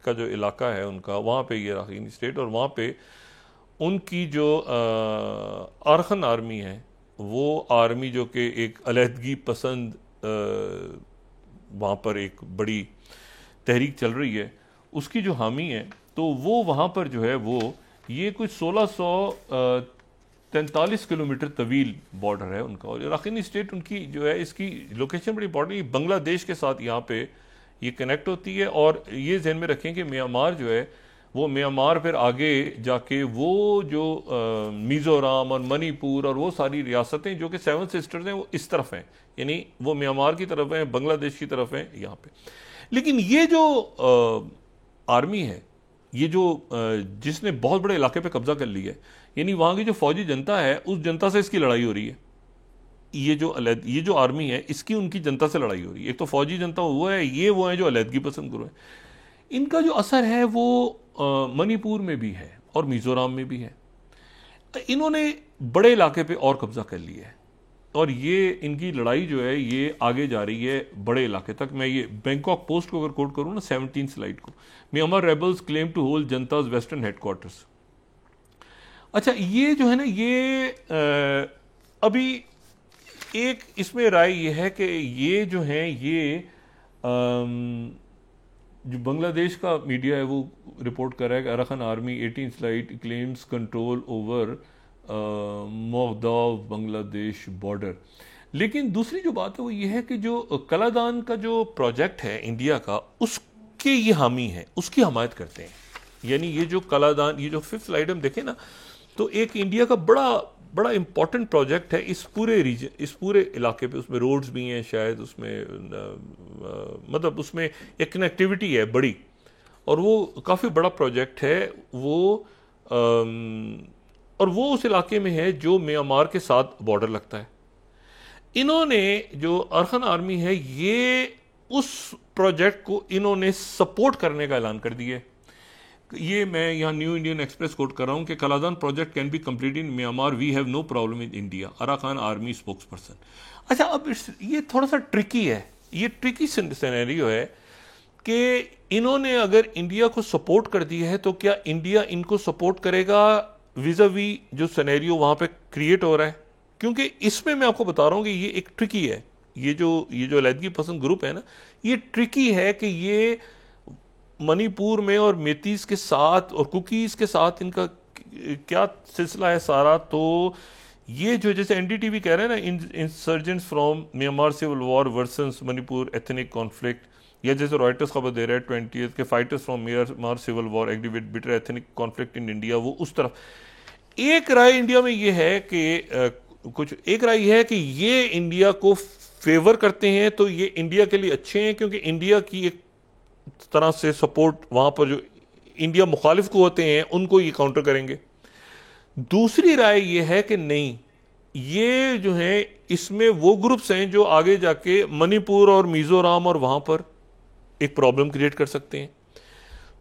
का जो इलाका है उनका, वहाँ पे ये रखीन स्टेट, और वहाँ पे उनकी जो अरखन आर्मी है, वो आर्मी जो कि एक अलहदगी पसंद वहाँ पर एक बड़ी तहरीक चल रही है, उसकी जो हामी है, तो वो वहाँ पर जो है वो ये कुछ 1643 किलोमीटर तवील बॉर्डर है उनका, और रखीन स्टेट उनकी जो है, इसकी लोकेशन बड़ी इंपॉर्टेंट, बांग्लादेश के साथ यहाँ पे ये कनेक्ट होती है। और ये ध्यान में रखें कि म्यांमार जो है वो म्यांमार फिर आगे जाके वो जो मिज़ोरम और मणिपुर और वो सारी रियासतें जो कि 7 सिस्टर्स हैं वो इस तरफ हैं, यानी वो म्यांमार की तरफ हैं, बांग्लादेश की तरफ हैं यहाँ पे। लेकिन ये जो आर्मी है, ये जो जिसने बहुत बड़े इलाके पे कब्जा कर लिया है, यानी वहाँ की जो फौजी जनता है उस जनता से इसकी लड़ाई हो रही है। ये जो आर्मी है इसकी उनकी जनता से लड़ाई हो रही है। एक तो फौजी जनता वो है, ये वो है जो अलहदगी पसंद करो है। इनका जो असर है वो मणिपुर में भी है और मिजोरम में भी है। इन्होंने बड़े इलाके पे और कब्जा कर लिया है, और ये इनकी लड़ाई जो है ये आगे जा रही है बड़े इलाके तक। मैं ये बैंकॉक पोस्ट को अगर कोट करूँ ना 17 स्लाइड को, Myanmar rebels claim to hold junta's western headquarters. अच्छा, ये जो है ना, ये अभी एक इसमें राय ये है कि ये जो है ये जो बांग्लादेश का मीडिया है वो रिपोर्ट कर रहा है कि Arakan army 18 slide claims control over Maungdaw Bangladesh border. लेकिन दूसरी जो बात है वो ये है कि जो कलादान का जो प्रोजेक्ट है इंडिया का, उसके ये हामी है, उसकी हमायत करते हैं। यानी ये जो कलादान, ये जो 5th स्लाइड हम देखें ना, तो एक इंडिया का बड़ा इंपॉर्टेंट प्रोजेक्ट है इस पूरे रीजन, इस पूरे इलाके पे। उसमें रोड्स भी हैं शायद, उसमें मतलब उसमें एक कनेक्टिविटी है बड़ी, और वो काफ़ी बड़ा प्रोजेक्ट है वो, और वो उस इलाके में है जो म्यांमार के साथ बॉर्डर लगता है। इन्होंने जो अरकान आर्मी है, ये उस प्रोजेक्ट को इन्होंने सपोर्ट करने का ऐलान कर दिया। ये मैं यहाँ न्यू इंडियन एक्सप्रेस कोट कर रहा हूँ कि Kaladan project can be completed in Myanmar, we have no problem in India, Arakan Army spokesperson. अच्छा, अब ये थोड़ा सा ट्रिकी है, ये ट्रिकी सिनेरियो है कि इन्होंने अगर इंडिया को सपोर्ट कर दिया है तो क्या इंडिया इनको सपोर्ट करेगा विज़ावी जो सिनेरियो वहाँ पे क्रिएट हो रहा है? क्योंकि इसमें मैं आपको बता रहा हूँ कि ये एक ट्रिकी है। ये जो अलहदगी पसंद ग्रुप है ना, ये ट्रिकी है कि ये मणिपुर में और मेतीस के साथ और कुकीज़ के साथ इनका क्या सिलसिला है सारा। तो ये जो जैसे एनडीटीवी कह रहे हैं ना, insurgents from Myanmar civil war versus Manipur ethnic conflict, या जैसे रॉयटर्स खबर दे रहा है 20th के fighters from Myanmar civil war aggravate bitter ethnic conflict in India, वो उस तरफ। एक राय इंडिया में ये है कि एक राय ये है कि ये इंडिया को फेवर करते हैं, तो ये इंडिया के लिए अच्छे हैं, क्योंकि इंडिया की एक तरह से सपोर्ट वहां पर जो इंडिया मुखालिफ को होते हैं उनको ये काउंटर करेंगे। दूसरी राय ये है कि नहीं, ये जो है इसमें वो ग्रुप्स हैं जो आगे जाके मणिपुर और मिजोरम और वहां पर एक प्रॉब्लम क्रिएट कर सकते हैं।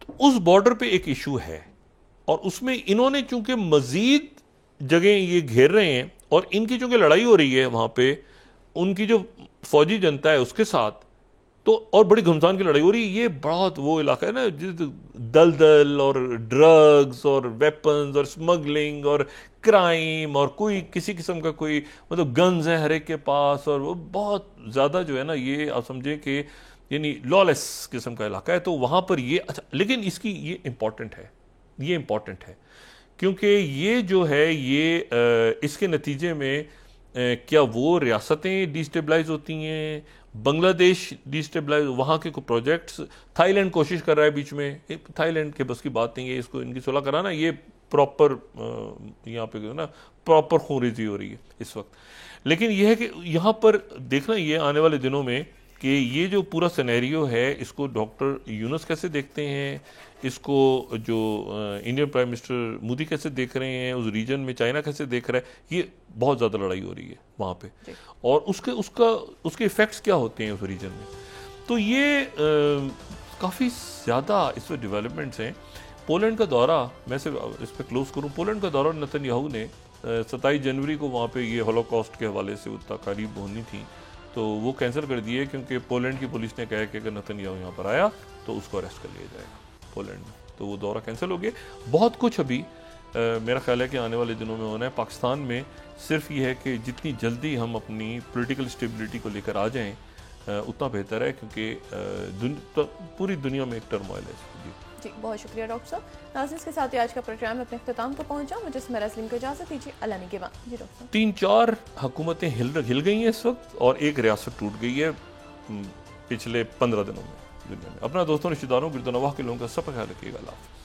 तो उस बॉर्डर पे एक इशू है, और उसमें इन्होंने चूंकि मजीद जगह ये घेर रहे हैं, और इनकी चूंकि लड़ाई हो रही है वहां पे उनकी जो फौजी जनता है उसके साथ, तो और बड़ी घमसान की लड़ाई हो रही है। ये बहुत वो इलाका है ना दलदल और ड्रग्स और वेपन्स और स्मगलिंग और क्राइम, और कोई किसी किस्म का कोई मतलब गन्स है हर एक के पास, और वो बहुत ज़्यादा जो है ना, ये आप समझें कि यानी लॉलेस किस्म का इलाका है। तो वहाँ पर ये अच्छा, लेकिन इसकी ये इम्पॉर्टेंट है, ये इम्पॉर्टेंट है, क्योंकि ये जो है ये इसके नतीजे में क्या वो रियासतें डिस्टेबलाइज होती हैं, बांग्लादेश डिस्टेबलाइज, वहाँ के कुछ प्रोजेक्ट्स, थाईलैंड कोशिश कर रहा है बीच में, थाईलैंड के बस की बात नहीं है, इसको इनकी सुलह कराना, ये प्रॉपर यहाँ पे ना प्रॉपर खूनरेजी हो रही है इस वक्त। लेकिन यह है कि यहाँ पर देखना ये आने वाले दिनों में कि ये जो पूरा सिनेरियो है इसको डॉक्टर यूनुस कैसे देखते हैं, इसको जो इंडियन प्राइम मिनिस्टर मोदी कैसे देख रहे हैं, उस रीजन में चाइना कैसे देख रहा है, ये बहुत ज़्यादा लड़ाई हो रही है वहाँ पे, और उसके इफ़ेक्ट्स क्या होते हैं उस रीजन में। तो ये काफ़ी ज़्यादा इसमें डेवलपमेंट्स हैं। पोलैंड का दौरा, मैं सिर्फ इस पर क्लोज करूँ, पोलैंड का दौरा नेतन्याहू ने 27 जनवरी को वहाँ पे ये हॉलोकॉस्ट के हवाले से तकारीब होनी थी, तो वो कैंसिल कर दिए, क्योंकि पोलैंड की पुलिस ने कहा कि अगर नेतन्याहू यहाँ पर आया तो उसको अरेस्ट कर लिया जाएगा पोलैंड में, तो वो दौरा कैंसिल हो गया। बहुत कुछ अभी मेरा ख्याल है कि आने वाले दिनों में होना है। पाकिस्तान में सिर्फ ये है कि जितनी जल्दी हम अपनी पॉलिटिकल स्टेबिलिटी को लेकर आ जाएं उतना बेहतर है, क्योंकि पूरी दुनिया में एक टर्मोइल है। जी, बहुत शुक्रिया डॉक्टर साहब। नाज़रीन, के साथ ही आज का प्रोग्राम अपने इख्तिताम को पहुंचा। मुझे सुमेरा सलीम को इजाज़त दीजिए, अल्लाह निगहबान। जी डॉक्टर साहब। 3-4 हुकूमतें हिल गई हैं इस वक्त, और एक रियासत टूट गई है पिछले 15 दिनों में दुनिया में। अपना दोस्तों, रिश्तेदारों, गिरदोनवाह के लोगों का सब ख्याल रखिएगा। अल्लाह हाफ़िज़।